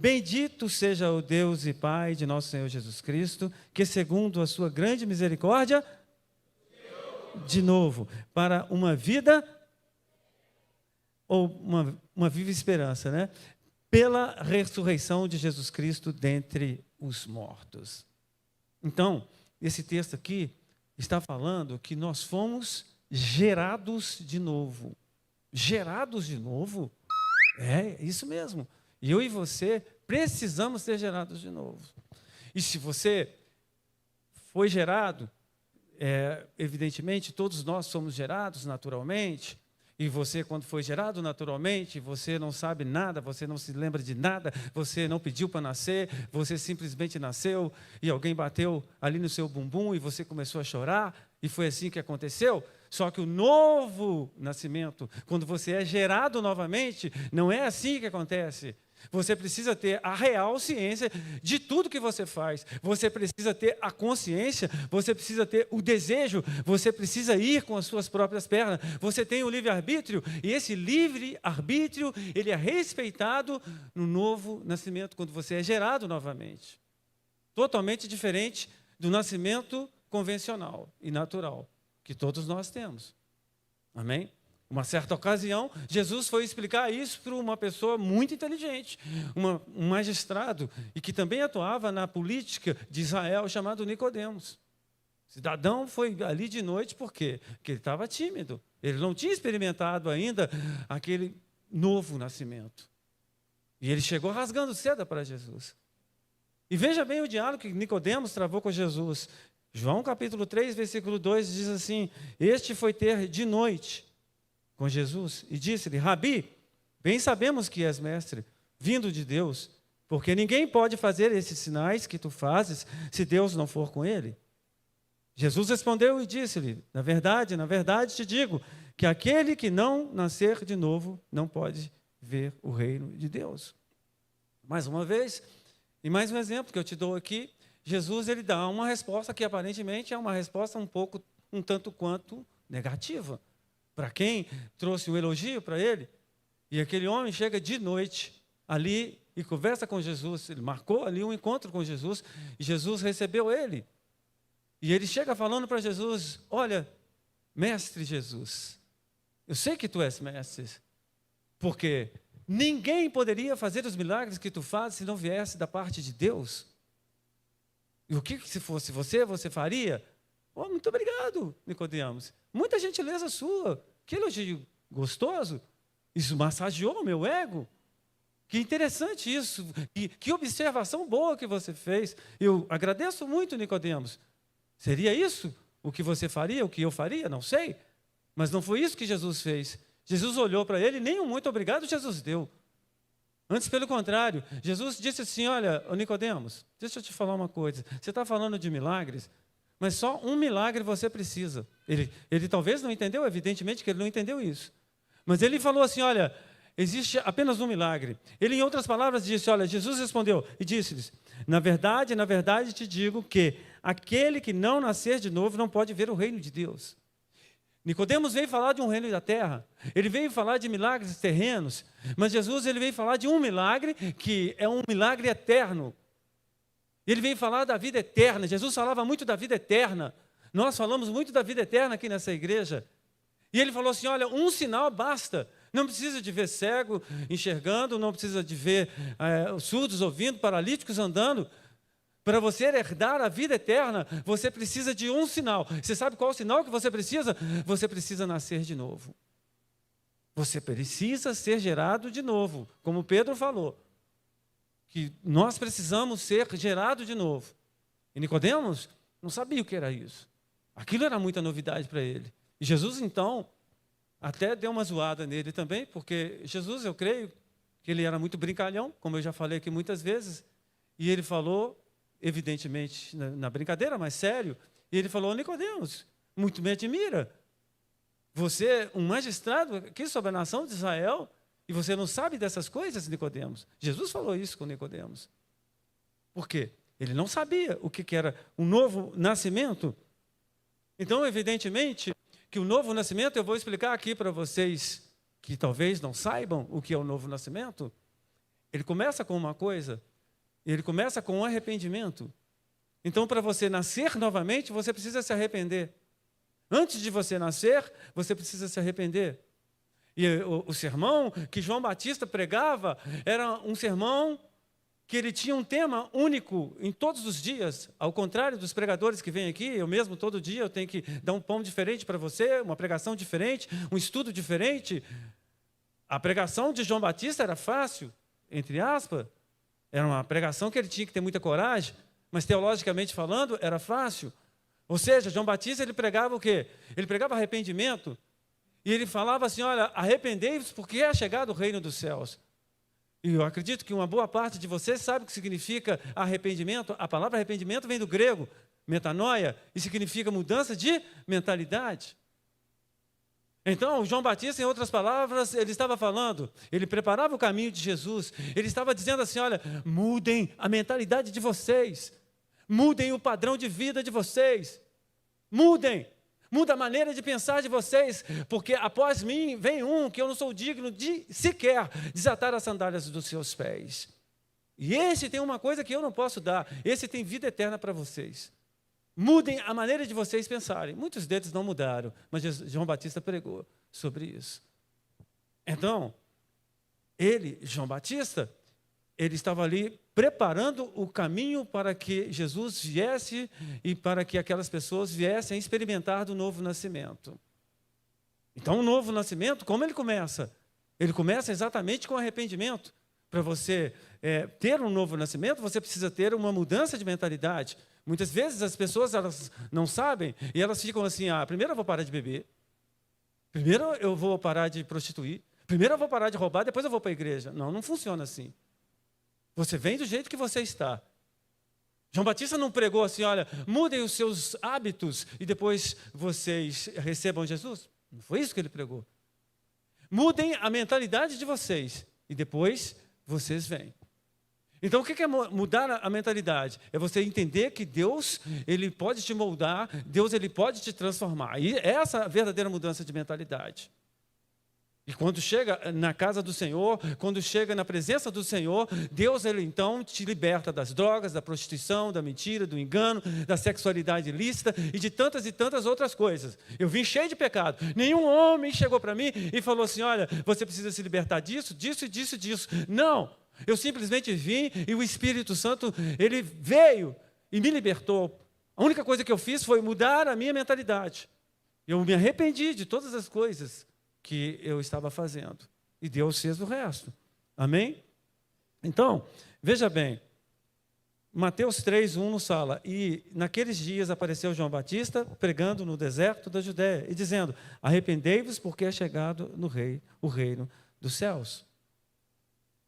Bendito seja o Deus e Pai de nosso Senhor Jesus Cristo, que segundo a sua grande misericórdia, de novo, para uma vida, ou uma viva esperança, né? Pela ressurreição de Jesus Cristo dentre os mortos. Então, esse texto aqui está falando que nós fomos gerados de novo. Gerados de novo? É isso mesmo. E eu e você precisamos ser gerados de novo. E se você foi gerado, evidentemente, todos nós somos gerados naturalmente. E você, quando foi gerado naturalmente, você não sabe nada, você não se lembra de nada, você não pediu para nascer, você simplesmente nasceu e alguém bateu ali no seu bumbum e você começou a chorar, e foi assim que aconteceu. Só que o novo nascimento, quando você é gerado novamente, não é assim que acontece. Você precisa ter a real ciência de tudo que você faz. Você precisa ter a consciência, você precisa ter o desejo, você precisa ir com as suas próprias pernas. Você tem o livre-arbítrio, e esse livre-arbítrio, ele é respeitado no novo nascimento, quando você é gerado novamente. Totalmente diferente do nascimento convencional e natural, que todos nós temos. Amém? Uma certa ocasião, Jesus foi explicar isso para uma pessoa muito inteligente, um magistrado, e que também atuava na política de Israel, chamado Nicodemos. O cidadão foi ali de noite, por quê? Porque ele estava tímido. Ele não tinha experimentado ainda aquele novo nascimento. E ele chegou rasgando seda para Jesus. E veja bem o diálogo que Nicodemos travou com Jesus. João capítulo 3, versículo 2 diz assim: este foi ter de noite com Jesus, e disse-lhe: Rabi, bem sabemos que és mestre, vindo de Deus, porque ninguém pode fazer esses sinais que tu fazes, se Deus não for com ele. Jesus respondeu e disse-lhe: na verdade te digo, que aquele que não nascer de novo, não pode ver o reino de Deus. Mais uma vez, e mais um exemplo que eu te dou aqui, Jesus ele dá uma resposta que aparentemente é uma resposta um tanto quanto negativa. Para quem trouxe um elogio para ele, e aquele homem chega de noite ali e conversa com Jesus, ele marcou ali um encontro com Jesus, e Jesus recebeu ele. E ele chega falando para Jesus: olha, mestre Jesus, eu sei que tu és mestre, porque ninguém poderia fazer os milagres que tu fazes se não viesse da parte de Deus. E o que se fosse você faria? Oh, muito obrigado, Nicodemos. Muita gentileza sua. Que elogio gostoso. Isso massageou o meu ego. Que interessante isso. Que observação boa que você fez. Eu agradeço muito, Nicodemos. Seria isso o que você faria, o que eu faria? Não sei. Mas não foi isso que Jesus fez. Jesus olhou para ele e nem um muito obrigado Jesus deu. Antes, pelo contrário, Jesus disse assim: olha, Nicodemos, deixa eu te falar uma coisa. Você está falando de milagres, mas só um milagre você precisa. Ele talvez não entendeu, evidentemente que ele não entendeu isso. Mas ele falou assim: olha, existe apenas um milagre. Ele, em outras palavras, disse: olha, Jesus respondeu e disse-lhes: na verdade te digo que aquele que não nascer de novo não pode ver o reino de Deus. Nicodemos veio falar de um reino da terra, ele veio falar de milagres terrenos, mas Jesus ele veio falar de um milagre que é um milagre eterno. Ele veio falar da vida eterna. Jesus falava muito da vida eterna. Nós falamos muito da vida eterna aqui nessa igreja. E ele falou assim: olha, um sinal basta. Não precisa de ver cego enxergando, não precisa de ver surdos ouvindo, paralíticos andando. Para você herdar a vida eterna, você precisa de um sinal. Você sabe qual o sinal que você precisa? Você precisa nascer de novo. Você precisa ser gerado de novo, como Pedro falou. Que nós precisamos ser gerados de novo. E Nicodemos não sabia o que era isso. Aquilo era muita novidade para ele. E Jesus, então, até deu uma zoada nele também, porque Jesus, eu creio, que ele era muito brincalhão, como eu já falei aqui muitas vezes, e ele falou, evidentemente, na brincadeira, mas sério, e ele falou: Nicodemos, muito me admira. Você, um magistrado aqui sobre a nação de Israel, e você não sabe dessas coisas, Nicodemos. Jesus falou isso com Nicodemos. Por quê? Ele não sabia o que era um novo nascimento. Então, evidentemente, que o novo nascimento, eu vou explicar aqui para vocês que talvez não saibam o que é o novo nascimento. Ele começa com uma coisa, ele começa com um arrependimento. Então, para você nascer novamente, você precisa se arrepender. Antes de você nascer, você precisa se arrepender. E o sermão que João Batista pregava era um sermão que ele tinha um tema único em todos os dias. Ao contrário dos pregadores que vêm aqui, eu mesmo todo dia eu tenho que dar um pão diferente para você, uma pregação diferente, um estudo diferente. A pregação de João Batista era fácil, entre aspas. Era uma pregação que ele tinha que ter muita coragem, mas teologicamente falando, era fácil. Ou seja, João Batista, ele pregava o quê? Ele pregava arrependimento, e ele falava assim, olha, arrependei-vos porque é chegado o reino dos céus. E eu acredito que uma boa parte de vocês sabe o que significa arrependimento. A palavra arrependimento vem do grego, metanoia, e significa mudança de mentalidade. Então, João Batista, em outras palavras, ele estava falando, ele preparava o caminho de Jesus, ele estava dizendo assim, olha, mudem a mentalidade de vocês, mudem o padrão de vida de vocês, muda a maneira de pensar de vocês, porque após mim vem um que eu não sou digno de sequer desatar as sandálias dos seus pés. E esse tem uma coisa que eu não posso dar, esse tem vida eterna para vocês. Mudem a maneira de vocês pensarem. Muitos deles não mudaram, mas João Batista pregou sobre isso. Então, João Batista, ele estava ali preparando o caminho para que Jesus viesse e para que aquelas pessoas viessem a experimentar do novo nascimento. Então, o novo nascimento, como ele começa? Ele começa exatamente com arrependimento. Para você ter um novo nascimento, você precisa ter uma mudança de mentalidade. Muitas vezes as pessoas elas não sabem e elas ficam assim, primeiro eu vou parar de beber, primeiro eu vou parar de prostituir, primeiro eu vou parar de roubar, depois eu vou para a igreja. Não, não funciona assim. Você vem do jeito que você está. João Batista não pregou assim, olha, mudem os seus hábitos e depois vocês recebam Jesus. Não foi isso que ele pregou. Mudem a mentalidade de vocês e depois vocês vêm. Então, o que é mudar a mentalidade? É você entender que Deus, ele pode te moldar, Deus, ele pode te transformar. E essa é a verdadeira mudança de mentalidade. E quando chega na casa do Senhor, quando chega na presença do Senhor, Deus, ele então te liberta das drogas, da prostituição, da mentira, do engano, da sexualidade ilícita e de tantas e tantas outras coisas. Eu vim cheio de pecado. Nenhum homem chegou para mim e falou assim, olha, você precisa se libertar disso, disso e disso e disso. Não. Eu simplesmente vim e o Espírito Santo, ele veio e me libertou. A única coisa que eu fiz foi mudar a minha mentalidade. Eu me arrependi de todas as coisas que eu estava fazendo. E Deus fez o resto. Amém? Então, veja bem, Mateus 3:1 nos fala, e naqueles dias apareceu João Batista pregando no deserto da Judéia e dizendo, arrependei-vos porque é chegado o reino dos céus.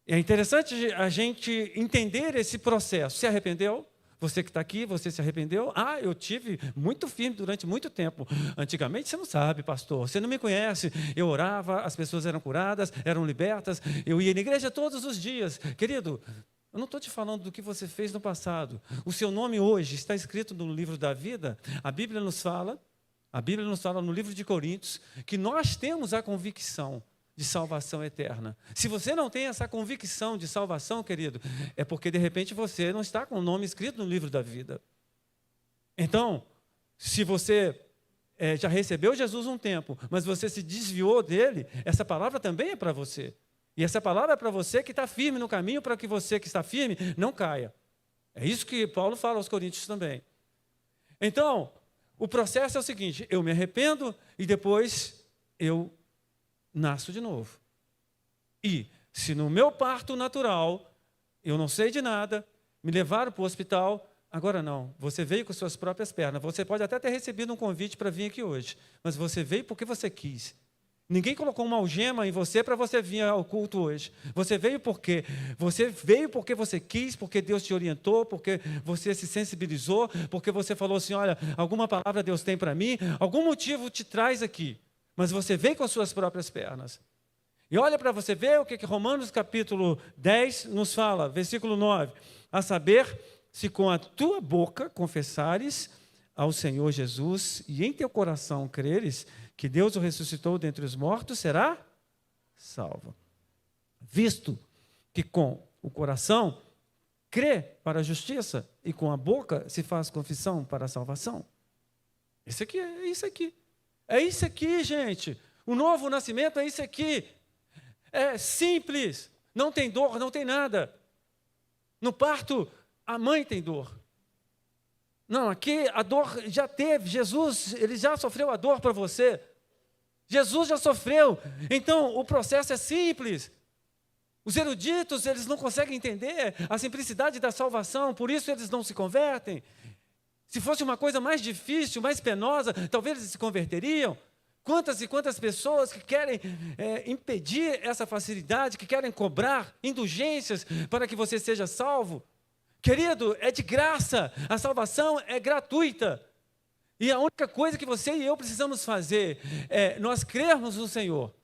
É interessante a gente entender esse processo. Se arrependeu? Você que está aqui, você se arrependeu? Eu tive muito firme durante muito tempo. Antigamente, você não sabe, pastor. Você não me conhece. Eu orava, as pessoas eram curadas, eram libertas. Eu ia na igreja todos os dias. Querido, eu não estou te falando do que você fez no passado. O seu nome hoje está escrito no livro da vida. A Bíblia nos fala no livro de Coríntios, que nós temos a convicção de salvação eterna. Se você não tem essa convicção de salvação, querido, é porque de repente você não está com o nome escrito no livro da vida. Então, se você já recebeu Jesus um tempo, mas você se desviou dele, essa palavra também é para você. E essa palavra é para você que está firme no caminho, para que você que está firme não caia. É isso que Paulo fala aos Coríntios também. Então, o processo é o seguinte, eu me arrependo e depois eu nasço de novo. E se no meu parto natural, eu não sei de nada, me levaram para o hospital, agora não, você veio com suas próprias pernas, você pode até ter recebido um convite para vir aqui hoje, mas você veio porque você quis. Ninguém colocou uma algema em você para você vir ao culto hoje. Você veio porque você quis, porque Deus te orientou, porque você se sensibilizou, porque você falou assim, olha, alguma palavra Deus tem para mim, algum motivo te traz aqui. Mas você veio com as suas próprias pernas. E olha para você ver o que Romanos capítulo 10 nos fala, versículo 9. A saber, se com a tua boca confessares ao Senhor Jesus e em teu coração creres que Deus o ressuscitou dentre os mortos, será salvo. Visto que com o coração crê para a justiça e com a boca se faz confissão para a salvação. Isso aqui é isso aqui. É isso aqui, gente. O novo nascimento é isso aqui. É simples. Não tem dor, não tem nada. No parto, a mãe tem dor. Não, aqui a dor já teve. Jesus, ele já sofreu a dor para você. Jesus já sofreu. Então, o processo é simples. Os eruditos, eles não conseguem entender a simplicidade da salvação, por isso eles não se convertem. Se fosse uma coisa mais difícil, mais penosa, talvez eles se converteriam. Quantas e quantas pessoas que querem impedir essa facilidade, que querem cobrar indulgências para que você seja salvo. Querido, é de graça, a salvação é gratuita. E a única coisa que você e eu precisamos fazer é nós crermos no Senhor.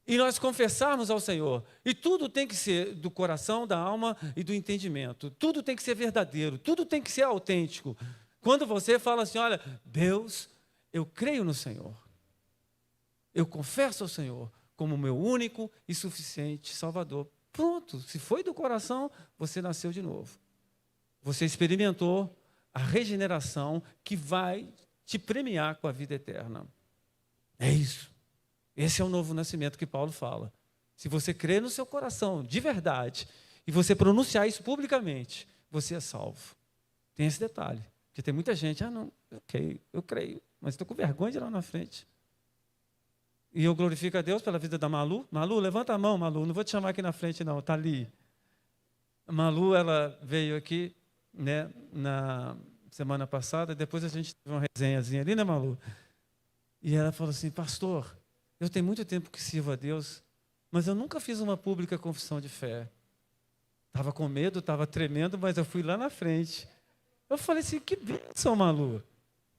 E nós confessarmos ao Senhor. E tudo tem que ser do coração, da alma e do entendimento. Tudo tem que ser verdadeiro, tudo tem que ser autêntico. Quando você fala assim, olha, Deus, eu creio no Senhor. Eu confesso ao Senhor como meu único e suficiente Salvador. Pronto, se foi do coração, você nasceu de novo. Você experimentou a regeneração que vai te premiar com a vida eterna. É isso. Esse é o novo nascimento que Paulo fala. Se você crer no seu coração, de verdade, e você pronunciar isso publicamente, você é salvo. Tem esse detalhe. Porque tem muita gente, não, eu creio, mas estou com vergonha de ir lá na frente. E eu glorifico a Deus pela vida da Malu. Malu, levanta a mão, Malu. Não vou te chamar aqui na frente, não. Está ali. A Malu, ela veio aqui, né, na semana passada. Depois a gente teve uma resenhazinha ali, né, Malu? E ela falou assim, pastor, eu tenho muito tempo que sirvo a Deus, mas eu nunca fiz uma pública confissão de fé. Estava com medo, estava tremendo, mas eu fui lá na frente. Eu falei assim, que bênção, Malu.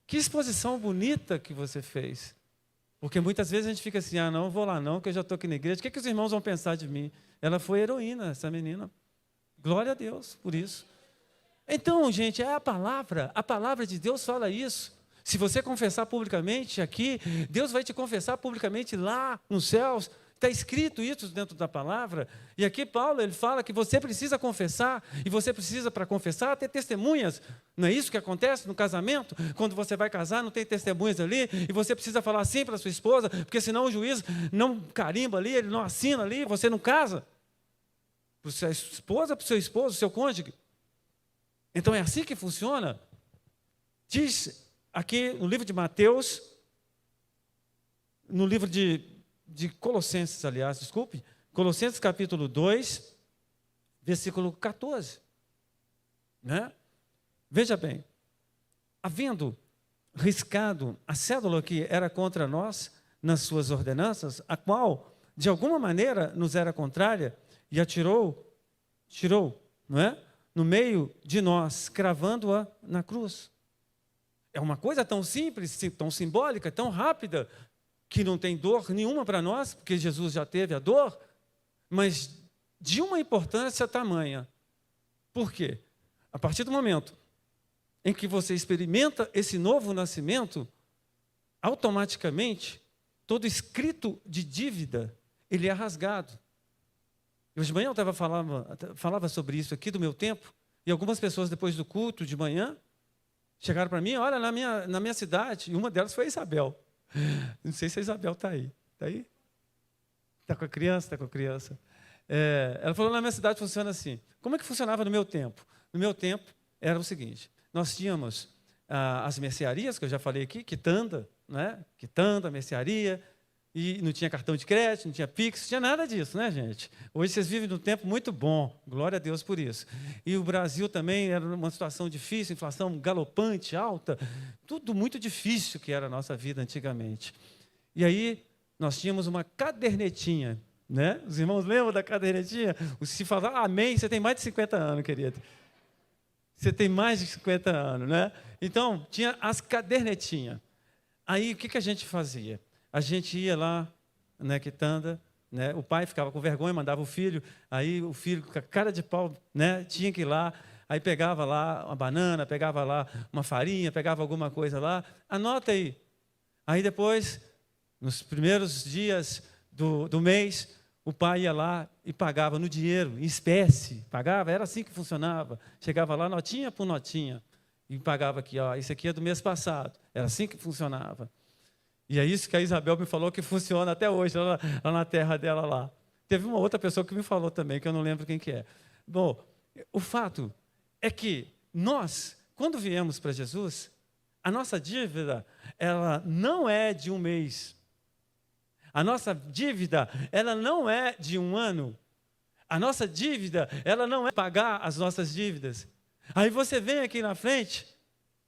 Que exposição bonita que você fez. Porque muitas vezes a gente fica assim, não vou lá não, que eu já estou aqui na igreja. O que os irmãos vão pensar de mim? Ela foi heroína, essa menina. Glória a Deus por isso. Então, gente, é a palavra de Deus fala isso. Se você confessar publicamente aqui, Deus vai te confessar publicamente lá nos céus. Está escrito isso dentro da palavra. E aqui Paulo, ele fala que você precisa confessar, e você precisa, para confessar, ter testemunhas. Não é isso que acontece no casamento? Quando você vai casar, não tem testemunhas ali, e você precisa falar assim para a sua esposa, porque senão o juiz não carimba ali, ele não assina ali, você não casa. Para a sua esposa, para o seu esposo, para o seu cônjuge. Então é assim que funciona. Diz aqui no livro de Mateus, no livro de Colossenses, aliás, desculpe, Colossenses capítulo 2, versículo 14. Né? Veja bem, havendo riscado a cédula que era contra nós nas suas ordenanças, a qual, de alguma maneira, nos era contrária, e a tirou, não é? No meio de nós, cravando-a na cruz. É uma coisa tão simples, tão simbólica, tão rápida, que não tem dor nenhuma para nós, porque Jesus já teve a dor, mas de uma importância tamanha. Por quê? A partir do momento em que você experimenta esse novo nascimento, automaticamente, todo escrito de dívida, ele é rasgado. Hoje de manhã eu falava sobre isso aqui do meu tempo, e algumas pessoas depois do culto de manhã, chegaram para mim, olha, na minha cidade, e uma delas foi a Isabel. Não sei se a Isabel está aí. Está aí? Está com a criança? Está com a criança. Ela falou, na minha cidade funciona assim. Como é que funcionava no meu tempo? No meu tempo era o seguinte, nós tínhamos as mercearias, que eu já falei aqui, quitanda, né? Quitanda, mercearia, e não tinha cartão de crédito, não tinha Pix, não tinha nada disso, né, gente? Hoje vocês vivem num tempo muito bom, glória a Deus por isso. E o Brasil também era uma situação difícil, inflação galopante, alta, tudo muito difícil que era a nossa vida antigamente. E aí nós tínhamos uma cadernetinha, né? Os irmãos lembram da cadernetinha? Se falar amém, você tem mais de 50 anos, querido. Você tem mais de 50 anos, né? Então, tinha as cadernetinhas. Aí, o que a gente fazia? A gente ia lá na quitanda, né? O pai ficava com vergonha, mandava o filho, aí o filho com a cara de pau, né? Tinha que ir lá, aí pegava lá uma banana, pegava lá uma farinha, pegava alguma coisa lá, anota aí. Aí depois, nos primeiros dias do mês, o pai ia lá e pagava no dinheiro, em espécie, pagava, era assim que funcionava. Chegava lá, notinha por notinha, e pagava aqui, ó, isso aqui é do mês passado. Era assim que funcionava. E é isso que a Isabel me falou que funciona até hoje, lá na terra dela lá. Teve uma outra pessoa que me falou também, que eu não lembro quem que é. Bom, o fato é que nós, quando viemos para Jesus, a nossa dívida, ela não é de um mês. A nossa dívida, ela não é de um ano. A nossa dívida, ela não é pagar as nossas dívidas. Aí você vem aqui na frente,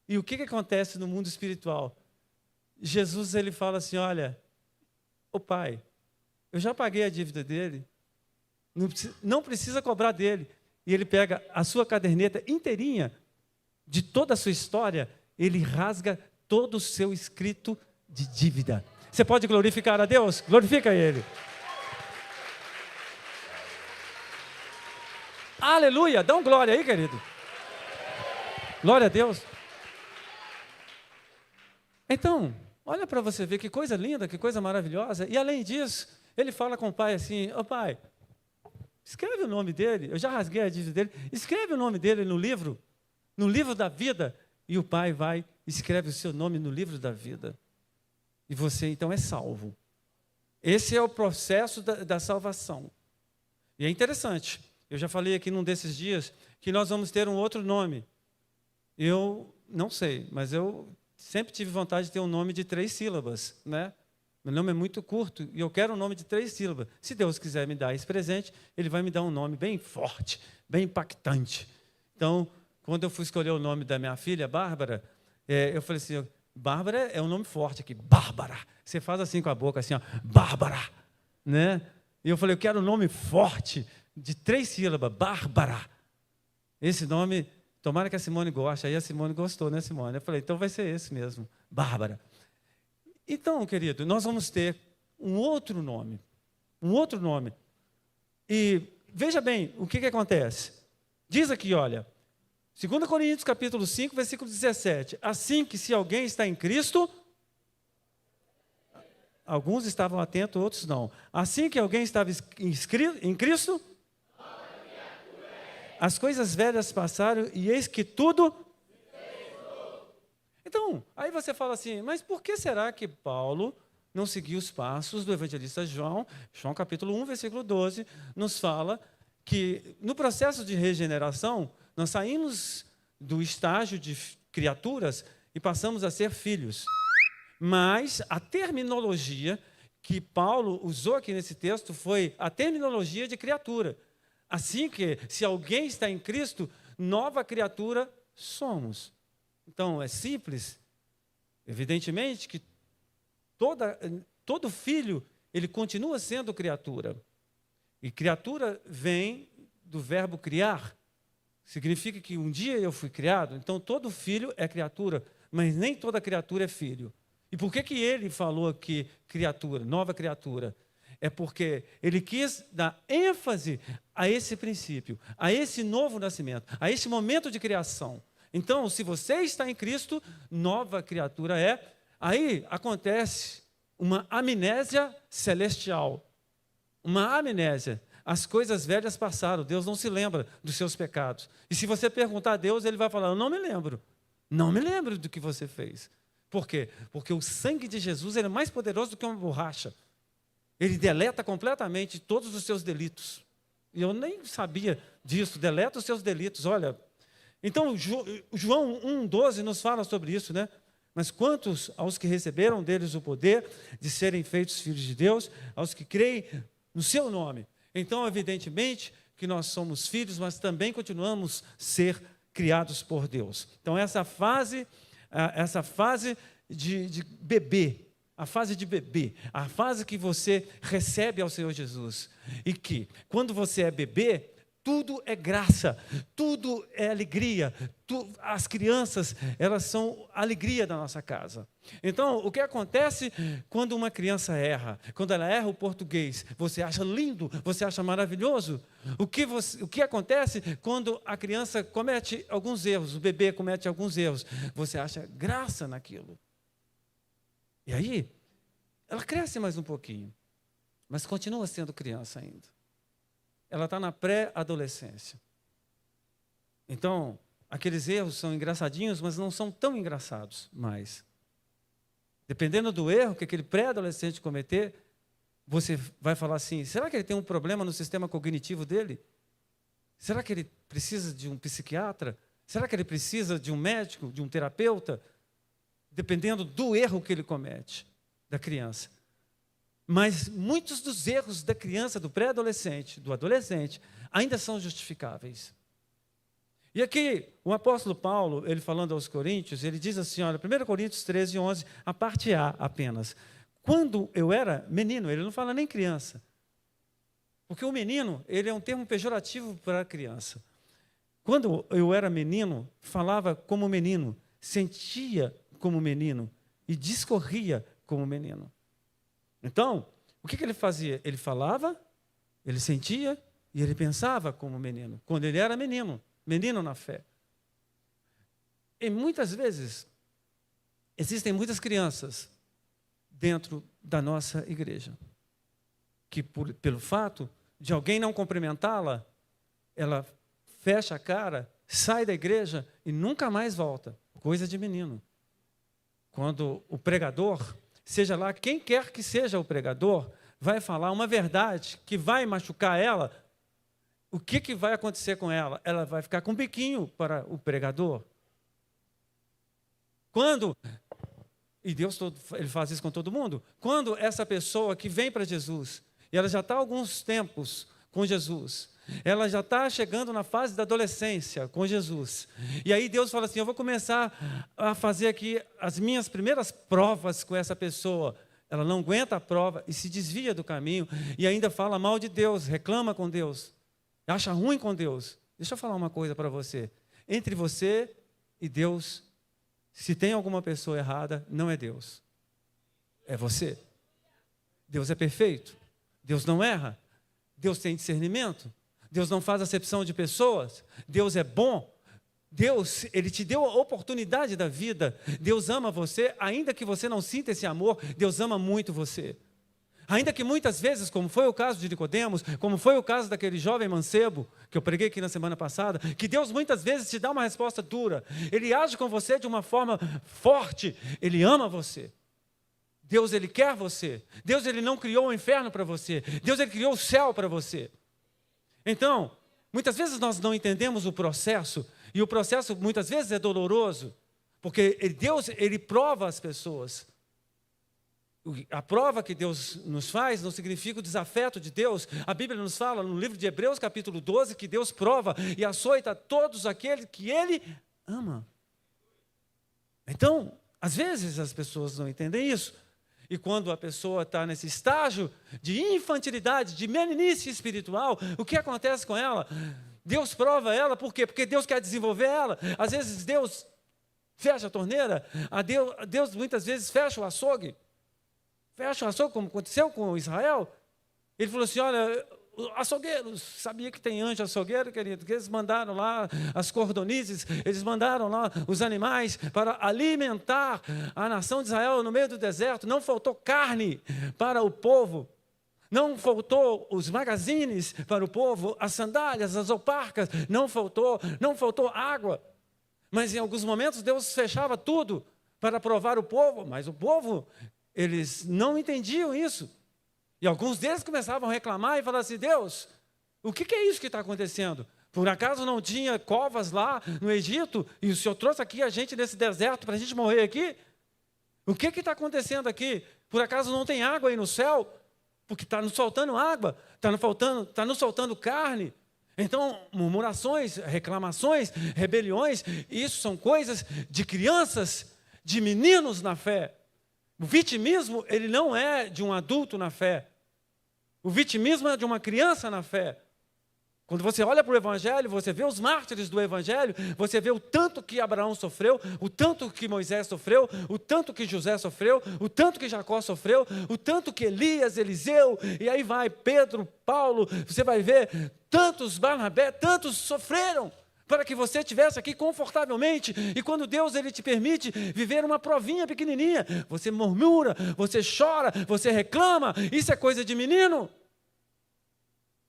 e o que acontece no mundo espiritual? Jesus, ele fala assim, olha, ô Pai, eu já paguei a dívida dele, não precisa cobrar dele. E ele pega a sua caderneta inteirinha, de toda a sua história, ele rasga todo o seu escrito de dívida. Você pode glorificar a Deus? Glorifica Ele. Aleluia! Dá um glória aí, querido. Glória a Deus. Então, olha para você ver que coisa linda, que coisa maravilhosa. E além disso, ele fala com o pai assim, ô pai, escreve o nome dele, eu já rasguei a dívida dele, escreve o nome dele no livro da vida. E o pai vai, escreve o seu nome no livro da vida. E você, então, é salvo. Esse é o processo da salvação. E é interessante. Eu já falei aqui num desses dias que nós vamos ter um outro nome. Eu não sei, mas eu sempre tive vontade de ter um nome de 3 sílabas, né? Meu nome é muito curto e eu quero um nome de 3 sílabas. Se Deus quiser me dar esse presente, Ele vai me dar um nome bem forte, bem impactante. Então, quando eu fui escolher o nome da minha filha, Bárbara, eu falei assim, Bárbara é um nome forte aqui, Bárbara. Você faz assim com a boca, assim, ó, Bárbara, né? E eu falei, eu quero um nome forte, de 3 sílabas, Bárbara. Esse nome, tomara que a Simone goste. Aí a Simone gostou, né, Simone? Eu falei, então vai ser esse mesmo, Bárbara. Então, querido, nós vamos ter um outro nome. E veja bem o que acontece. Diz aqui, olha, 2 Coríntios capítulo 5, versículo 17. Assim que se alguém está em Cristo, alguns estavam atentos, outros não. Assim que alguém estava em Cristo, as coisas velhas passaram e eis que tudo... Então, aí você fala assim, mas por que será que Paulo não seguiu os passos do evangelista João? João capítulo 1, versículo 12, nos fala que no processo de regeneração, nós saímos do estágio de criaturas e passamos a ser filhos. Mas a terminologia que Paulo usou aqui nesse texto foi a terminologia de criatura. Assim que, se alguém está em Cristo, nova criatura somos. Então, é simples. Evidentemente que todo filho, ele continua sendo criatura. E criatura vem do verbo criar. Significa que um dia eu fui criado, então todo filho é criatura, mas nem toda criatura é filho. E por que ele falou aqui criatura, nova criatura? É porque ele quis dar ênfase a esse princípio, a esse novo nascimento, a esse momento de criação. Então, se você está em Cristo, nova criatura é. Aí acontece uma amnésia celestial. Uma amnésia. As coisas velhas passaram, Deus não se lembra dos seus pecados. E se você perguntar a Deus, Ele vai falar, eu não me lembro. Não me lembro do que você fez. Por quê? Porque o sangue de Jesus ele é mais poderoso do que uma borracha. Ele deleta completamente todos os seus delitos. E eu nem sabia disso, deleta os seus delitos, olha. Então, João 1,12 nos fala sobre isso, né? Mas quantos aos que receberam deles o poder de serem feitos filhos de Deus, aos que creem no seu nome. Então, evidentemente, que nós somos filhos, mas também continuamos a ser criados por Deus. Então, essa fase de bebê, a fase de bebê, a fase que você recebe ao Senhor Jesus. E que, quando você é bebê, tudo é graça, tudo é alegria. As crianças, elas são a alegria da nossa casa. Então, o que acontece quando uma criança erra? Quando ela erra o português, você acha lindo, você acha maravilhoso? O que acontece quando a criança comete alguns erros, o bebê comete alguns erros? Você acha graça naquilo. E aí, ela cresce mais um pouquinho, mas continua sendo criança ainda. ela está na pré-adolescência. Então, aqueles erros são engraçadinhos, mas não são tão engraçados mais. Dependendo do erro que aquele pré-adolescente cometer, você vai falar assim, será que ele tem um problema no sistema cognitivo dele? Será que ele precisa de um psiquiatra? Será que ele precisa de um médico, de um terapeuta? Dependendo do erro que ele comete, da criança. Mas muitos dos erros da criança, do pré-adolescente, do adolescente, ainda são justificáveis. E aqui, o apóstolo Paulo, ele falando aos Coríntios, ele diz assim, olha, 1 Coríntios 13, 11, a parte A apenas. Quando eu era menino, ele não fala nem criança. Porque o menino, ele é um termo pejorativo para a criança. Quando eu era menino, falava como menino, sentia como menino e discorria como menino. Então, o que ele fazia? Ele falava, ele sentia e ele pensava como menino, quando ele era menino, menino na fé. E muitas vezes, existem muitas crianças dentro da nossa igreja, que pelo fato de alguém não cumprimentá-la, ela fecha a cara, sai da igreja e nunca mais volta. Coisa de menino. Quando o pregador, seja lá quem quer que seja o pregador, vai falar uma verdade que vai machucar ela, o que vai acontecer com ela? Ela vai ficar com um biquinho para o pregador. Quando, e Deus ele faz isso com todo mundo, quando essa pessoa que vem para Jesus, e ela já está há alguns tempos com Jesus, ela já está chegando na fase da adolescência com Jesus. E aí Deus fala assim, eu vou começar a fazer aqui as minhas primeiras provas com essa pessoa. Ela não aguenta a prova e se desvia do caminho e ainda fala mal de Deus, reclama com Deus, acha ruim com Deus. Deixa eu falar uma coisa para você. Entre você e Deus, se tem alguma pessoa errada, não é Deus. É você. Deus é perfeito. Deus não erra. Deus tem discernimento. Deus não faz acepção de pessoas. Deus é bom. Deus, Ele te deu a oportunidade da vida. Deus ama você, ainda que você não sinta esse amor, Deus ama muito você. Ainda que muitas vezes, como foi o caso de Nicodemos, como foi o caso daquele jovem mancebo, que eu preguei aqui na semana passada, que Deus muitas vezes te dá uma resposta dura. Ele age com você de uma forma forte. Ele ama você. Deus, Ele quer você. Deus, Ele não criou o inferno para você. Deus, Ele criou o céu para você. Então, muitas vezes nós não entendemos o processo, e o processo muitas vezes é doloroso, porque Deus, Ele prova as pessoas. A prova que Deus nos faz não significa o desafeto de Deus. A Bíblia nos fala no livro de Hebreus, capítulo 12, que Deus prova e açoita todos aqueles que Ele ama. Então, às vezes as pessoas não entendem isso. E quando a pessoa está nesse estágio de infantilidade, de meninice espiritual, o que acontece com ela? Deus prova ela, por quê? Porque Deus quer desenvolver ela. Às vezes Deus fecha a torneira, Deus muitas vezes fecha o açougue. Fecha o açougue, como aconteceu com Israel. Ele falou assim, olha, açougueiros, sabia que tem anjo açougueiro, querido? Que eles mandaram lá as cordonizes, eles mandaram lá os animais para alimentar a nação de Israel no meio do deserto. Não faltou carne para o povo. Não faltou os magazines para o povo, as sandálias, as alparcas, não faltou água. Mas em alguns momentos Deus fechava tudo para provar o povo, mas o povo, eles não entendiam isso. E alguns deles começavam a reclamar e falar assim, Deus, o que é isso que está acontecendo? Por acaso não tinha covas lá no Egito e o Senhor trouxe aqui a gente nesse deserto para a gente morrer aqui? O que está acontecendo aqui? Por acaso não tem água aí no céu? Porque está nos faltando água, está nos faltando carne. Então, murmurações, reclamações, rebeliões, isso são coisas de crianças, de meninos na fé. O vitimismo, ele não é de um adulto na fé. O vitimismo é de uma criança na fé. Quando você olha para o Evangelho, você vê os mártires do Evangelho, você vê o tanto que Abraão sofreu, o tanto que Moisés sofreu, o tanto que José sofreu, o tanto que Jacó sofreu, o tanto que Elias, Eliseu, e aí vai Pedro, Paulo, você vai ver tantos Barnabé, tantos sofreram para que você estivesse aqui confortavelmente. E quando Deus ele te permite viver uma provinha pequenininha, você murmura, você chora, você reclama, isso é coisa de menino.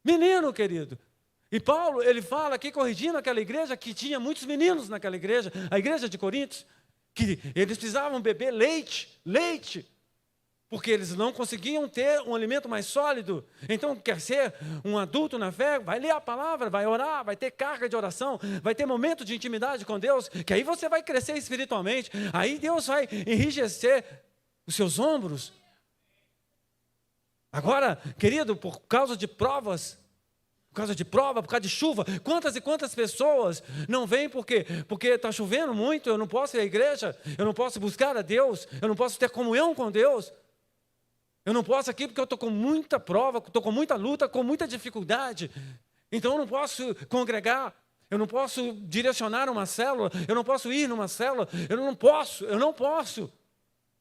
Menino, querido. E Paulo, ele fala aqui, corrigindo aquela igreja, que tinha muitos meninos naquela igreja, a igreja de Coríntios, que eles precisavam beber leite, porque eles não conseguiam ter um alimento mais sólido. Então, quer ser um adulto na fé, vai ler a palavra, vai orar, vai ter carga de oração, vai ter momento de intimidade com Deus, que aí você vai crescer espiritualmente, aí Deus vai enrijecer os seus ombros. Agora, querido, por causa de provas, por causa de prova, por causa de chuva, quantas e quantas pessoas não vêm porque está chovendo muito, eu não posso ir à igreja, eu não posso buscar a Deus, eu não posso ter comunhão com Deus, eu não posso aqui porque eu estou com muita prova, estou com muita luta, com muita dificuldade, então eu não posso congregar, eu não posso direcionar uma célula, eu não posso ir numa célula, eu não posso.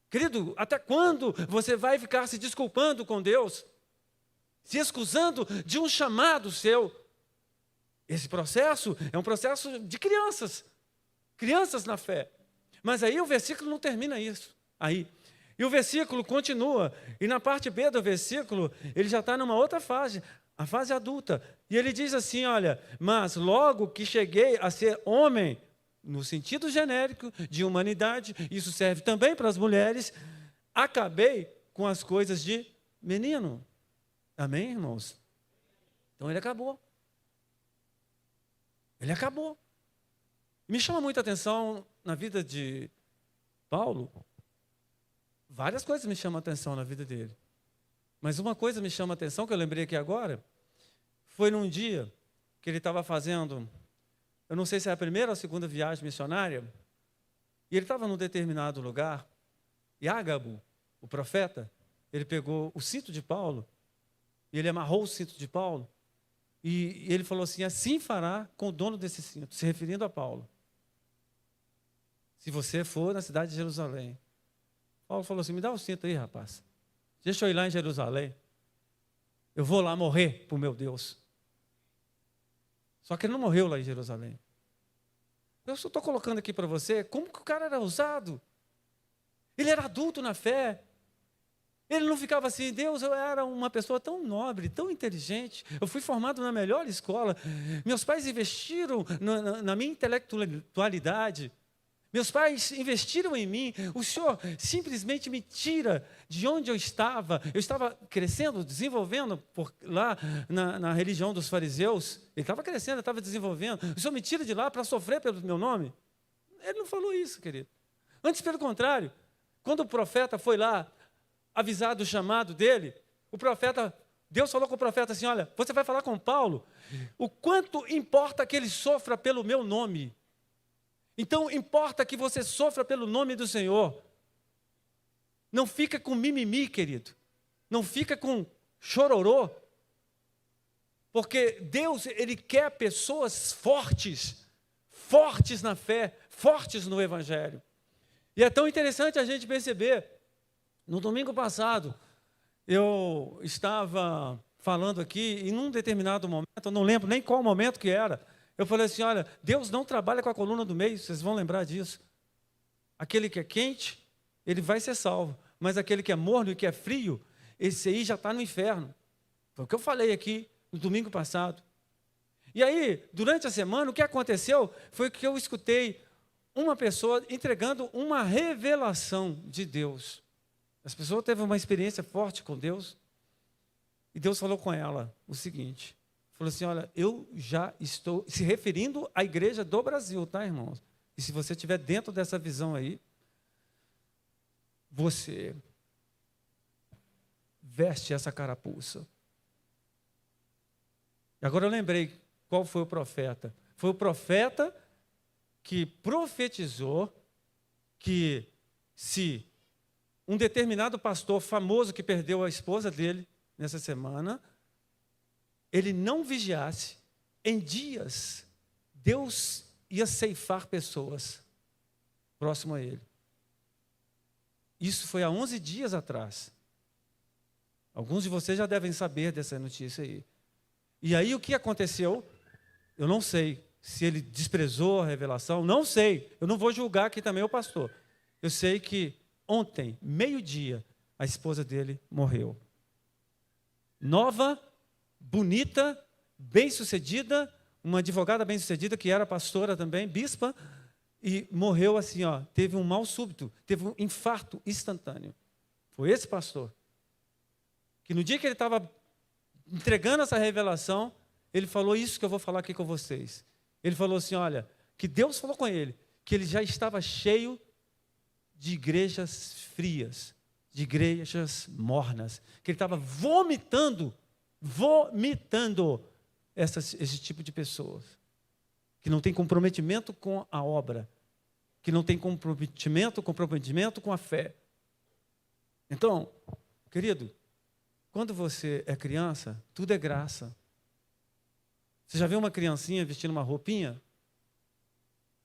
Querido, até quando você vai ficar se desculpando com Deus? Se excusando de um chamado seu? Esse processo é um processo de crianças na fé. Mas aí o versículo não termina isso. E o versículo continua, e na parte B do versículo, ele já está numa outra fase, a fase adulta. E ele diz assim, olha, mas logo que cheguei a ser homem, no sentido genérico de humanidade, isso serve também para as mulheres, acabei com as coisas de menino. Amém, irmãos? Então ele acabou. Ele acabou. Me chama muita atenção na vida de Paulo. Várias coisas me chamam a atenção na vida dele. Mas uma coisa me chama a atenção, que eu lembrei aqui agora, foi num dia que ele estava fazendo, eu não sei se é a primeira ou a segunda viagem missionária, e ele estava num determinado lugar, e Ágabo, o profeta, ele pegou o cinto de Paulo, e ele amarrou o cinto de Paulo, e ele falou assim fará com o dono desse cinto, se referindo a Paulo. Se você for na cidade de Jerusalém. Paulo falou assim, me dá o cinto aí, rapaz. Deixa eu ir lá em Jerusalém. Eu vou lá morrer por meu Deus. Só que ele não morreu lá em Jerusalém. Eu só estou colocando aqui para você como que o cara era ousado. Ele era adulto na fé. Ele não ficava assim, Deus, eu era uma pessoa tão nobre, tão inteligente, eu fui formado na melhor escola, meus pais investiram na minha intelectualidade, meus pais investiram em mim, o Senhor simplesmente me tira de onde eu estava crescendo, desenvolvendo lá na religião dos fariseus, ele estava crescendo, estava desenvolvendo, o Senhor me tira de lá para sofrer pelo meu nome? Ele não falou isso, querido. Antes, pelo contrário, quando o profeta foi lá, avisado do chamado dele, Deus falou com o profeta assim, olha, você vai falar com Paulo, o quanto importa que ele sofra pelo meu nome. Então, importa que você sofra pelo nome do Senhor. Não fica com mimimi, querido. Não fica com chororô. Porque Deus, Ele quer pessoas fortes na fé, fortes no Evangelho. E é tão interessante a gente perceber. No domingo passado, eu estava falando aqui, e num determinado momento, eu não lembro nem qual momento que era, eu falei assim, olha, Deus não trabalha com a coluna do meio, vocês vão lembrar disso. Aquele que é quente, ele vai ser salvo, mas aquele que é morno e que é frio, esse aí já está no inferno. Foi o que eu falei aqui no domingo passado. E aí, durante a semana, o que aconteceu foi que eu escutei uma pessoa entregando uma revelação de Deus. Essa pessoa teve uma experiência forte com Deus, e Deus falou com ela o seguinte, falou assim, olha, eu já estou, se referindo à igreja do Brasil, tá, irmãos? E se você estiver dentro dessa visão aí, você veste essa carapuça. E agora eu lembrei qual foi o profeta. Foi o profeta que profetizou que se um determinado pastor famoso que perdeu a esposa dele nessa semana, ele não vigiasse, em dias, Deus ia ceifar pessoas próximo a ele. Isso foi há 11 dias atrás. Alguns de vocês já devem saber dessa notícia aí. E aí o que aconteceu? Eu não sei se ele desprezou a revelação, não sei. Eu não vou julgar aqui também o pastor. Eu sei que ontem, meio-dia, a esposa dele morreu. Nova bonita, bem-sucedida, uma advogada bem-sucedida que era pastora também, bispa, e morreu assim, ó, teve um mal súbito, teve um infarto instantâneo. Foi esse pastor que no dia que ele estava entregando essa revelação, ele falou isso que eu vou falar aqui com vocês. Ele falou assim, olha, que Deus falou com ele, que ele já estava cheio de igrejas frias, de igrejas mornas, que ele estava vomitando esse tipo de pessoas, que não tem comprometimento com a obra, que não tem comprometimento com a fé. Então, querido, quando você é criança, tudo é graça. Você já viu uma criancinha vestindo uma roupinha?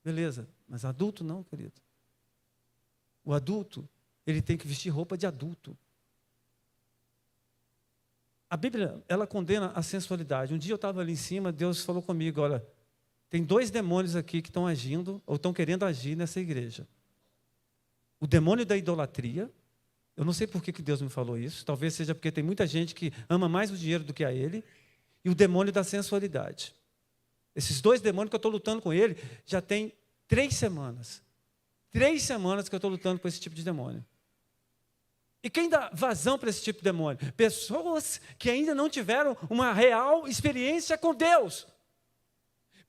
Beleza, mas adulto não, querido. O adulto, ele tem que vestir roupa de adulto. A Bíblia, ela condena a sensualidade. Um dia eu estava ali em cima, Deus falou comigo, olha, tem 2 demônios aqui que estão agindo, ou estão querendo agir nessa igreja. O demônio da idolatria, eu não sei por que Deus me falou isso, talvez seja porque tem muita gente que ama mais o dinheiro do que a ele, e o demônio da sensualidade. Esses 2 demônios que eu estou lutando com ele, já tem 3 semanas. 3 semanas que eu estou lutando com esse tipo de demônio. E quem dá vazão para esse tipo de demônio? Pessoas que ainda não tiveram uma real experiência com Deus.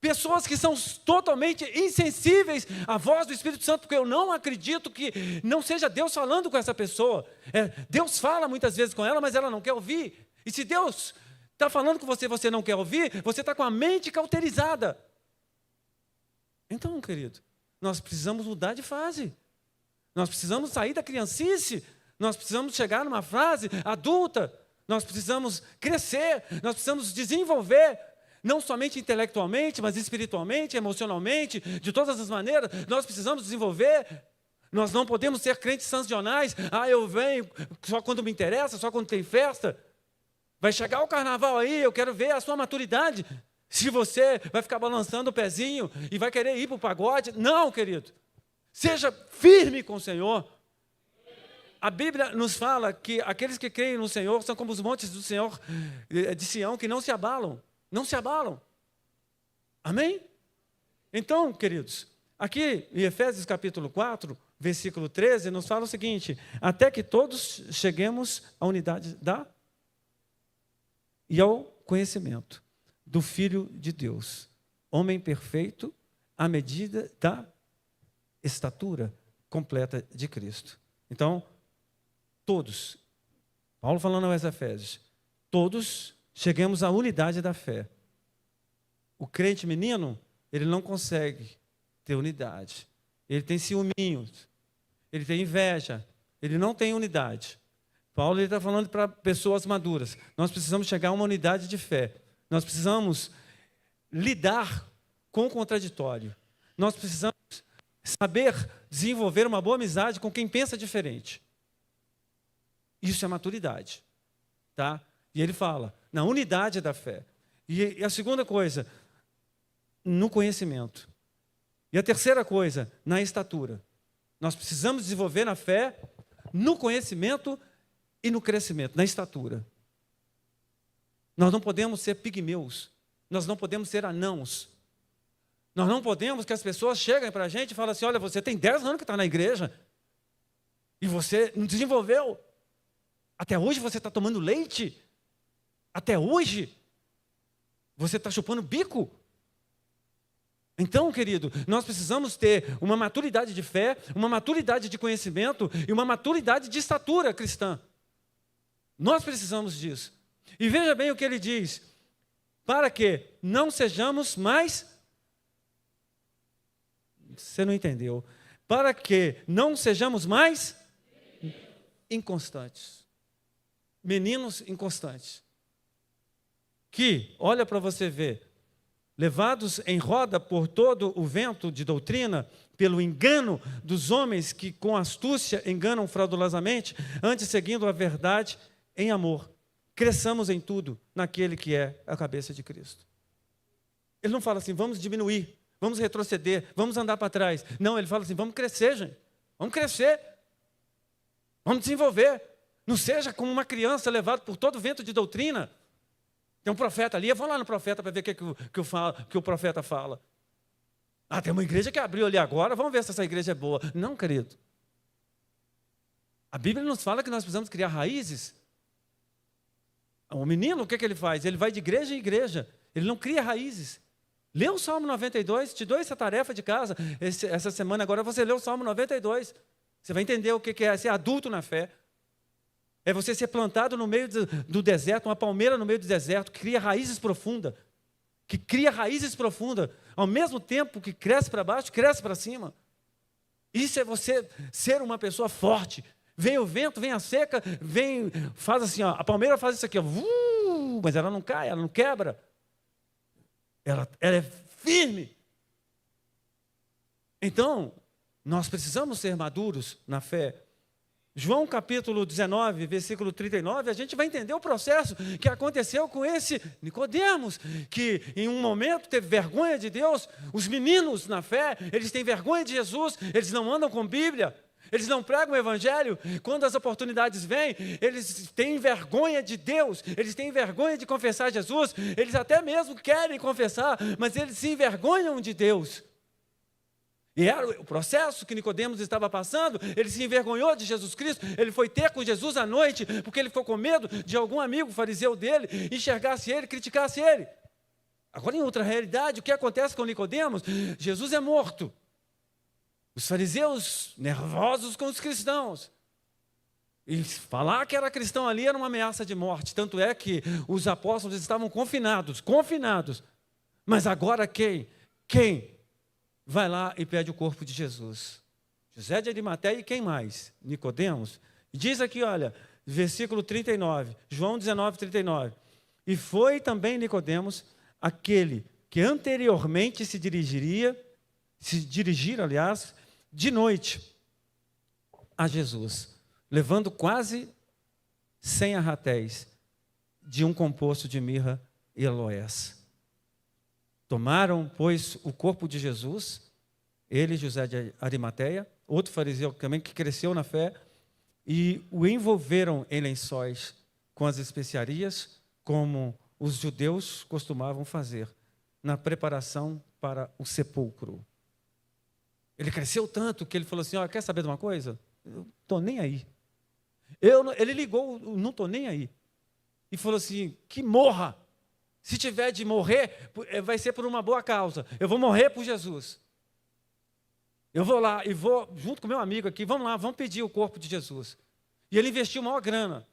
Pessoas que são totalmente insensíveis à voz do Espírito Santo, porque eu não acredito que não seja Deus falando com essa pessoa. Deus fala muitas vezes com ela, mas ela não quer ouvir. E se Deus está falando com você e você não quer ouvir, você está com a mente cauterizada. Então, querido, nós precisamos mudar de fase. Nós precisamos sair da criancice. Nós precisamos chegar numa fase adulta. Nós precisamos crescer. Nós precisamos desenvolver, não somente intelectualmente, mas espiritualmente, emocionalmente, de todas as maneiras. Nós precisamos desenvolver. Nós não podemos ser crentes sancionais. Eu venho só quando me interessa, só quando tem festa. Vai chegar o carnaval aí, eu quero ver a sua maturidade. Se você vai ficar balançando o pezinho e vai querer ir para o pagode. Não, querido. Seja firme com o Senhor. A Bíblia nos fala que aqueles que creem no Senhor são como os montes do Senhor de Sião, que não se abalam. Não se abalam. Amém? Então, queridos, aqui em Efésios capítulo 4, versículo 13, nos fala o seguinte: até que todos cheguemos à unidade e ao conhecimento do Filho de Deus, homem perfeito, à medida da estatura completa de Cristo. Então, todos, Paulo falando aos Efésios, todos chegamos à unidade da fé. O crente menino, ele não consegue ter unidade. Ele tem ciúminhos, ele tem inveja, ele não tem unidade. Paulo está falando para pessoas maduras. Nós precisamos chegar a uma unidade de fé. Nós precisamos lidar com o contraditório. Nós precisamos saber desenvolver uma boa amizade com quem pensa diferente. Isso é maturidade. Tá? E ele fala, na unidade da fé. E a segunda coisa, no conhecimento. E a terceira coisa, na estatura. Nós precisamos desenvolver na fé, no conhecimento e no crescimento, na estatura. Nós não podemos ser pigmeus, nós não podemos ser anãos. Nós não podemos que as pessoas cheguem para a gente e falem assim, olha, você tem 10 anos que está na igreja e você não desenvolveu. Até hoje você está tomando leite? Até hoje você está chupando bico? Então, querido, nós precisamos ter uma maturidade de fé, uma maturidade de conhecimento e uma maturidade de estatura cristã. Nós precisamos disso. E veja bem o que ele diz, para que não sejamos mais... Você não entendeu. Para que não sejamos mais inconstantes. Meninos inconstantes. Que, olha para você ver, levados em roda por todo o vento de doutrina, pelo engano dos homens que com astúcia enganam fraudulosamente, antes seguindo a verdade em amor, cresçamos em tudo naquele que é a cabeça de Cristo. Ele não fala assim, vamos diminuir, vamos retroceder, vamos andar para trás. Não, ele fala assim, vamos crescer, gente. Vamos crescer. Vamos desenvolver. Não seja como uma criança levada por todo vento de doutrina. Tem um profeta ali, eu vou lá no profeta para ver o que o profeta fala. Ah, tem uma igreja que abriu ali agora, vamos ver se essa igreja é boa. Não, querido. A Bíblia nos fala que nós precisamos criar raízes. O menino, o que ele faz? Ele vai de igreja em igreja. Ele não cria raízes. Lê o Salmo 92, te dou essa tarefa de casa. Essa semana agora você lê o Salmo 92. Você vai entender o que é ser adulto na fé. É você ser plantado no meio do deserto, uma palmeira no meio do deserto, que cria raízes profundas. Que cria raízes profundas. Ao mesmo tempo que cresce para baixo, cresce para cima. Isso é você ser uma pessoa forte. Vem o vento, vem a seca, faz assim, ó, a palmeira faz isso aqui, ó, mas ela não cai, ela não quebra. Ela é firme. Então, nós precisamos ser maduros na fé. João capítulo 19, versículo 39, a gente vai entender o processo que aconteceu com esse Nicodemos, que em um momento teve vergonha de Deus. Os meninos na fé, eles têm vergonha de Jesus, eles não andam com Bíblia, eles não pregam o Evangelho. Quando as oportunidades vêm, eles têm vergonha de Deus, eles têm vergonha de confessar Jesus, eles até mesmo querem confessar, mas eles se envergonham de Deus. E era o processo que Nicodemos estava passando. Ele se envergonhou de Jesus Cristo. Ele foi ter com Jesus à noite, porque ele ficou com medo de algum amigo fariseu dele enxergasse ele, criticasse ele. Agora, em outra realidade, o que acontece com Nicodemos? Jesus é morto. Os fariseus nervosos com os cristãos. E falar que era cristão ali era uma ameaça de morte. Tanto é que os apóstolos estavam confinados. Mas agora quem vai lá e pede o corpo de Jesus? José de Arimateia e quem mais? Nicodemos. Diz aqui, olha, versículo 39, João 19, 39. E foi também Nicodemos, aquele que anteriormente se dirigira, aliás, de noite a Jesus, levando quase 100 arratéis de um composto de mirra e aloés. Tomaram, pois, o corpo de Jesus, ele, José de Arimateia, outro fariseu também que cresceu na fé, e o envolveram em lençóis com as especiarias, como os judeus costumavam fazer, na preparação para o sepulcro. Ele cresceu tanto que ele falou assim, quer saber de uma coisa? Eu estou nem aí. Ele ligou, não estou nem aí. E falou assim, que morra. Se tiver de morrer, vai ser por uma boa causa. Eu vou morrer por Jesus. Eu vou lá e vou, junto com meu amigo aqui, vamos lá, vamos pedir o corpo de Jesus. E ele investiu maior grana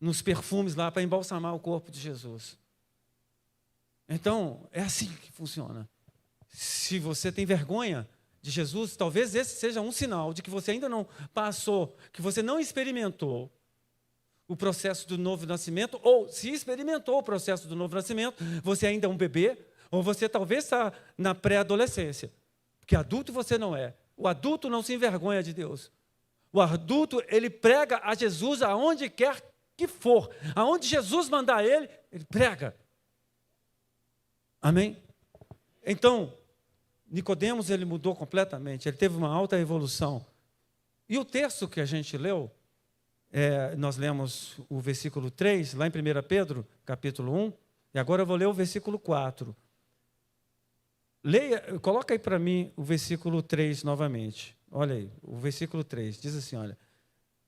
nos perfumes lá para embalsamar o corpo de Jesus. Então, é assim que funciona. Se você tem vergonha de Jesus, talvez esse seja um sinal de que você ainda não passou, que você não experimentou o processo do novo nascimento, ou se experimentou o processo do novo nascimento, você ainda é um bebê, ou você talvez está na pré-adolescência, porque adulto você não é. O adulto não se envergonha de Deus. O adulto, ele prega a Jesus aonde quer que for. Aonde Jesus mandar ele prega. Amém? Então, Nicodemos, ele mudou completamente, ele teve uma alta evolução. E o texto que a gente leu, nós lemos o versículo 3, lá em 1 Pedro, capítulo 1, e agora eu vou ler o versículo 4. Coloca aí para mim o versículo 3 novamente. Olha aí, o versículo 3, diz assim, olha,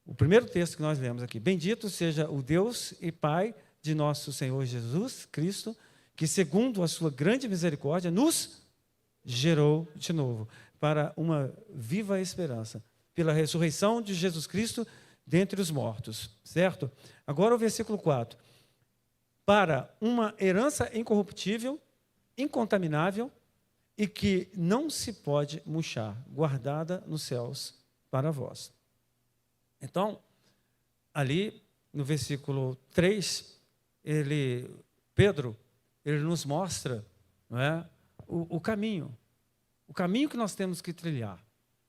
o primeiro texto que nós lemos aqui, bendito seja o Deus e Pai de nosso Senhor Jesus Cristo, que segundo a sua grande misericórdia, nos gerou de novo para uma viva esperança, pela ressurreição de Jesus Cristo dentre os mortos, certo? Agora o versículo 4. Para uma herança incorruptível, incontaminável e que não se pode murchar, guardada nos céus para vós. Então, ali no versículo 3, Pedro, ele nos mostra, não é, o caminho que nós temos que trilhar.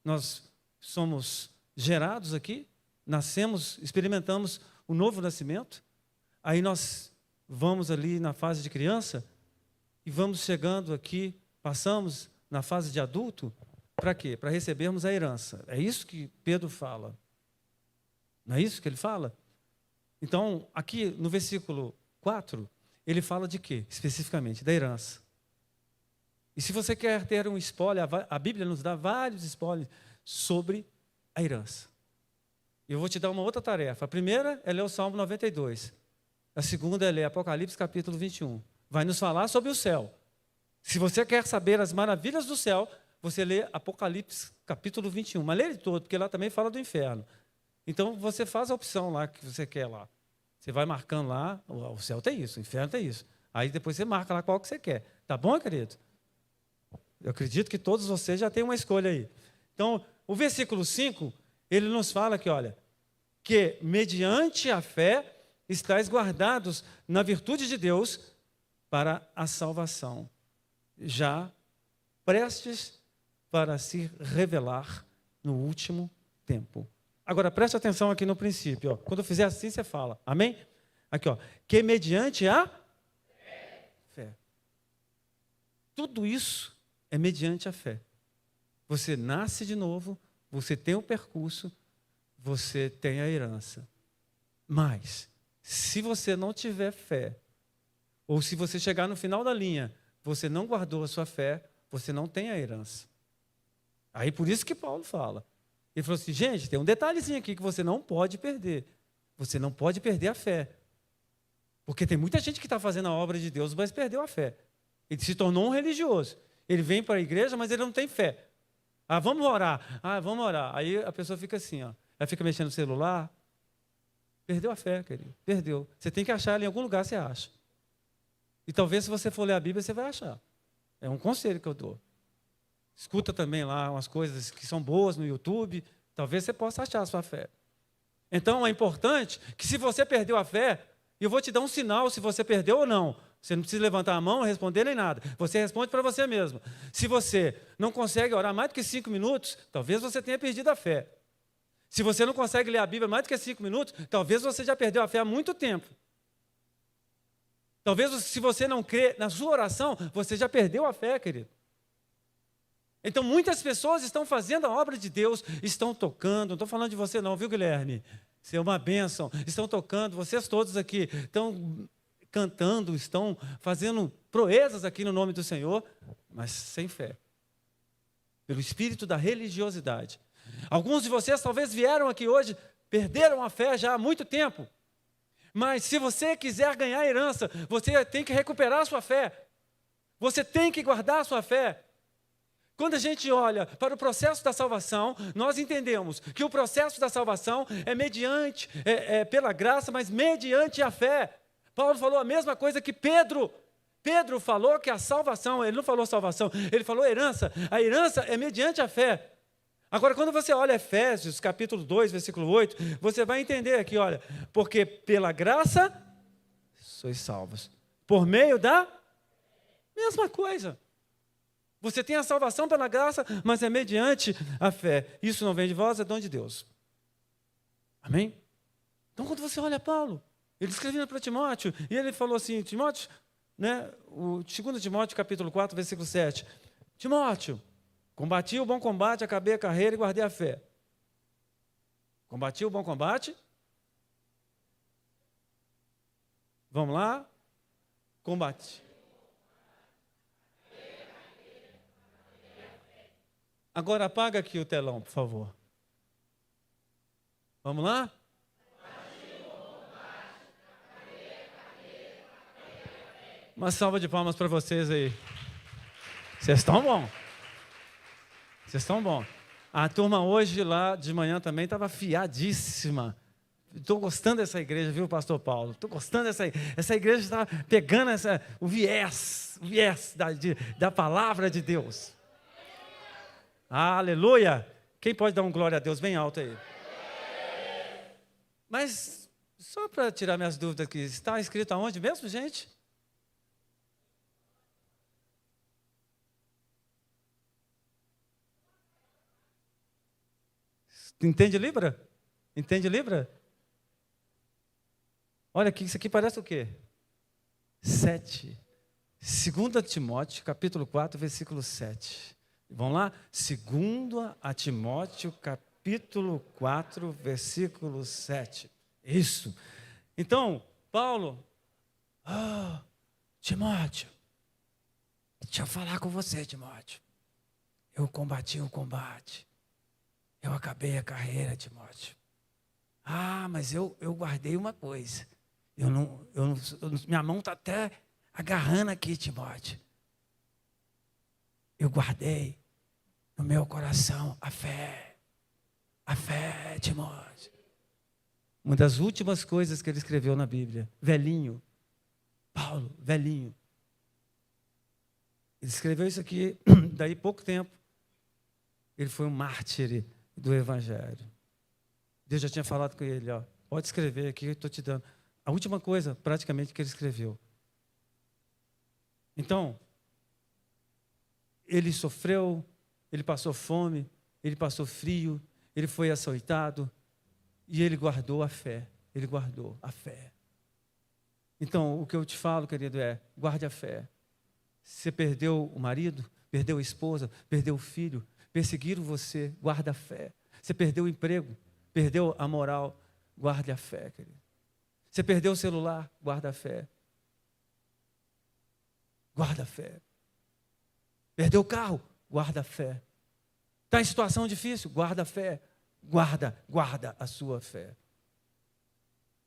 Nós somos gerados aqui, nascemos, experimentamos o novo nascimento, aí nós vamos ali na fase de criança e vamos chegando aqui, passamos na fase de adulto, para quê? Para recebermos a herança. É isso que Pedro fala. Não é isso que ele fala? Então, aqui no versículo 4, ele fala de quê? Especificamente, da herança. E se você quer ter um spoiler, a Bíblia nos dá vários spoilers sobre a herança. Eu vou te dar uma outra tarefa. A primeira é ler o Salmo 92. A segunda é ler Apocalipse capítulo 21. Vai nos falar sobre o céu. Se você quer saber as maravilhas do céu, você lê Apocalipse capítulo 21. Mas lê ele todo, porque lá também fala do inferno. Então, você faz a opção lá que você quer lá. Você vai marcando lá, o céu tem isso, o inferno tem isso. Aí depois você marca lá qual que você quer. Tá bom, querido? Eu acredito que todos vocês já têm uma escolha aí. Então, o versículo 5, ele nos fala que, olha, que mediante a fé estáis guardados na virtude de Deus para a salvação, já prestes para se revelar no último tempo. Agora, preste atenção aqui no princípio. Ó. Quando eu fizer assim, você fala. Amém? Aqui, ó. Que mediante a fé. Tudo isso é mediante a fé. Você nasce de novo, você tem o percurso, você tem a herança. Mas, se você não tiver fé, ou se você chegar no final da linha, você não guardou a sua fé, você não tem a herança. Aí, por isso que Paulo fala. Ele falou assim, gente, tem um detalhezinho aqui que você não pode perder. Você não pode perder a fé. Porque tem muita gente que está fazendo a obra de Deus, mas perdeu a fé. Ele se tornou um religioso. Ele vem para a igreja, mas ele não tem fé. Ah, vamos orar. Ah, vamos orar. Aí a pessoa fica assim, ó. Ela fica mexendo no celular. Perdeu a fé, querido. Perdeu. Você tem que achar ela em algum lugar, você acha. E talvez se você for ler a Bíblia, você vai achar. É um conselho que eu dou. Escuta também lá umas coisas que são boas no YouTube. Talvez você possa achar a sua fé. Então, é importante que se você perdeu a fé, eu vou te dar um sinal se você perdeu ou não. Você não precisa levantar a mão, responder nem nada. Você responde para você mesmo. Se você não consegue orar mais do que 5 minutos, talvez você tenha perdido a fé. Se você não consegue ler a Bíblia mais do que 5 minutos, talvez você já perdeu a fé há muito tempo. Talvez se você não crê na sua oração, você já perdeu a fé, querido. Então, muitas pessoas estão fazendo a obra de Deus, estão tocando, não estou falando de você não, viu, Guilherme? Isso é uma bênção. Estão tocando, vocês todos aqui estão cantando, estão fazendo proezas aqui no nome do Senhor, mas sem fé. Pelo espírito da religiosidade. Alguns de vocês talvez vieram aqui hoje, perderam a fé já há muito tempo. Mas se você quiser ganhar a herança, você tem que recuperar a sua fé. Você tem que guardar a sua fé. Quando a gente olha para o processo da salvação, nós entendemos que o processo da salvação é mediante, pela graça, mas mediante a fé. Paulo falou a mesma coisa que Pedro. Pedro falou que a salvação, ele não falou salvação, ele falou herança. A herança é mediante a fé. Agora, quando você olha Efésios, capítulo 2, versículo 8, você vai entender aqui, olha, porque pela graça sois salvos. Por meio da mesma coisa. Você tem a salvação pela graça, mas é mediante a fé. Isso não vem de vós, é dom de Deus. Amém? Então, quando você olha Paulo, ele escrevendo para Timóteo, e ele falou assim, Timóteo, né, o 2 Timóteo, capítulo 4, versículo 7, Timóteo, combati o bom combate, acabei a carreira e guardei a fé. Combati o bom combate. Vamos lá? Combate. Agora apaga aqui o telão, por favor. Vamos lá? Uma salva de palmas para vocês aí. Vocês estão bom. Vocês estão bom. A turma hoje lá de manhã também estava afiadíssima. Estou gostando dessa igreja, viu, pastor Paulo? Estou gostando dessa igreja. Essa igreja está pegando o viés da palavra de Deus. Aleluia! Quem pode dar um glória a Deus bem alto aí? Mas, só para tirar minhas dúvidas aqui, está escrito aonde mesmo, gente? Entende Libra? Entende Libra? Olha aqui, isso aqui parece o quê? 7. 2 Timóteo, capítulo 4, versículo 7. Vamos lá? 2 Timóteo, capítulo 4, versículo 7. Isso. Então, Paulo, Oh, Timóteo, deixa eu falar com você, Timóteo. Eu combati o combate. Eu acabei a carreira, Timóteo. Ah, mas eu guardei uma coisa. Minha mão está até agarrando aqui, Timóteo. Eu guardei no meu coração a fé. A fé, Timóteo. Uma das últimas coisas que ele escreveu na Bíblia. Velhinho. Paulo, velhinho. Ele escreveu isso aqui, daí pouco tempo. Ele foi um mártir do Evangelho. Deus já tinha falado com ele, ó, pode escrever aqui, eu estou te dando. A última coisa, praticamente, que ele escreveu. Então, ele sofreu, ele passou fome, ele passou frio, ele foi açoitado e ele guardou a fé. Ele guardou a fé. Então, o que eu te falo, querido, é, guarde a fé. Você perdeu o marido, perdeu a esposa, perdeu o filho, perseguiram você, guarda a fé. Você perdeu o emprego, perdeu a moral, guarde a fé, querido. Você perdeu o celular, guarda a fé. Guarda a fé. Perdeu o carro, guarda a fé. Está em situação difícil, guarda a fé. Guarda a sua fé.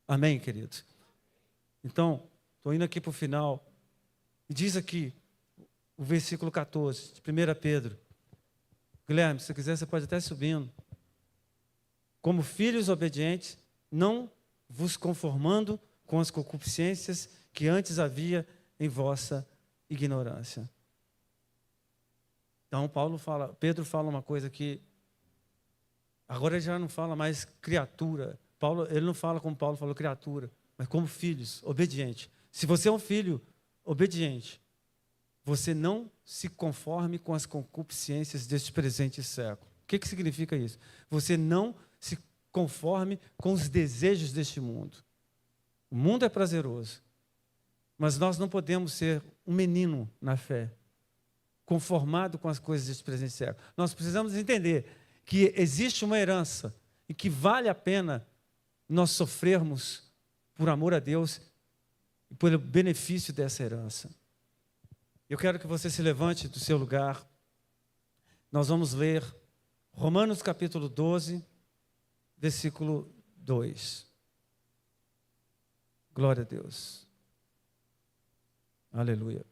Amém, queridos? Então, estou indo aqui para o final. E diz aqui, o versículo 14, de 1 Pedro. Guilherme, se você quiser, você pode até ir subindo. Como filhos obedientes, não vos conformando com as concupiscências que antes havia em vossa ignorância. Então, Pedro fala uma coisa que agora ele já não fala mais criatura. Ele não fala como Paulo falou criatura, mas como filhos, obediente. Se você é um filho obediente, você não se conforme com as concupiscências deste presente século. O que significa isso? Você não se conforme com os desejos deste mundo. O mundo é prazeroso, mas nós não podemos ser um menino na fé, conformado com as coisas deste presente século. Nós precisamos entender que existe uma herança e que vale a pena nós sofrermos por amor a Deus e pelo benefício dessa herança. Eu quero que você se levante do seu lugar. Nós vamos ler Romanos capítulo 12, versículo 2. Glória a Deus. Aleluia.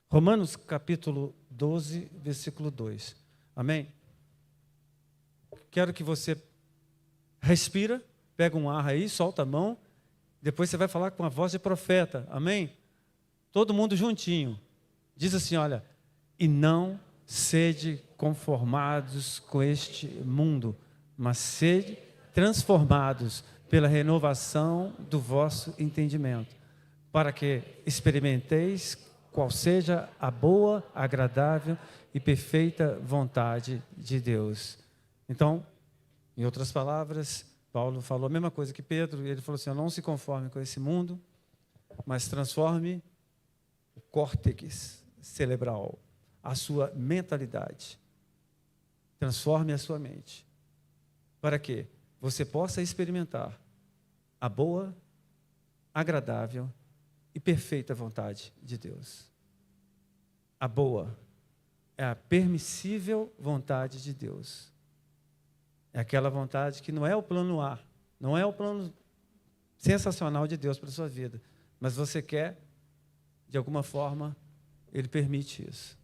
Romanos capítulo 12, versículo 2. Amém? Quero que você respira, pega um ar aí, solta a mão, depois você vai falar com a voz de profeta. Amém? Todo mundo juntinho. Diz assim, olha, e não sede conformados com este mundo, mas sede transformados pela renovação do vosso entendimento, para que experimenteis qual seja a boa, agradável e perfeita vontade de Deus. Então, em outras palavras, Paulo falou a mesma coisa que Pedro, e ele falou assim, não se conforme com esse mundo, mas transforme o córtex cerebral, a sua mentalidade. Transforme a sua mente, para que você possa experimentar a boa, agradável e perfeita vontade de Deus. A boa é a permissível vontade de Deus. É aquela vontade que não é o plano A, não é o plano sensacional de Deus para a sua vida, mas você quer, de alguma forma, Ele permite isso.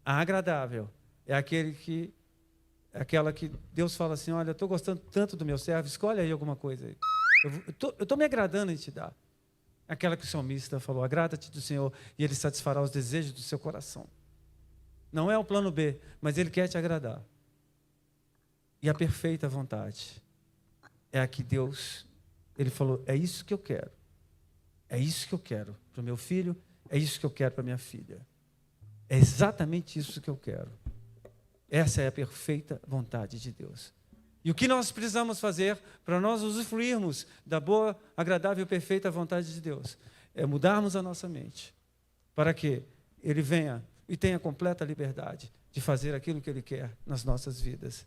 A agradável é aquela que Deus fala assim, olha, eu estou gostando tanto do meu servo, escolhe aí alguma coisa aí. Eu estou me agradando em te dar. Aquela que o salmista falou, agrada-te do Senhor e Ele satisfará os desejos do seu coração. Não é o plano B, mas Ele quer te agradar. E a perfeita vontade é a que Deus, Ele falou, é isso que eu quero. É isso que eu quero para o meu filho, é isso que eu quero para a minha filha. É exatamente isso que eu quero. Essa é a perfeita vontade de Deus. E o que nós precisamos fazer para nós usufruirmos da boa, agradável e perfeita vontade de Deus? É mudarmos a nossa mente, para que Ele venha e tenha completa liberdade de fazer aquilo que Ele quer nas nossas vidas.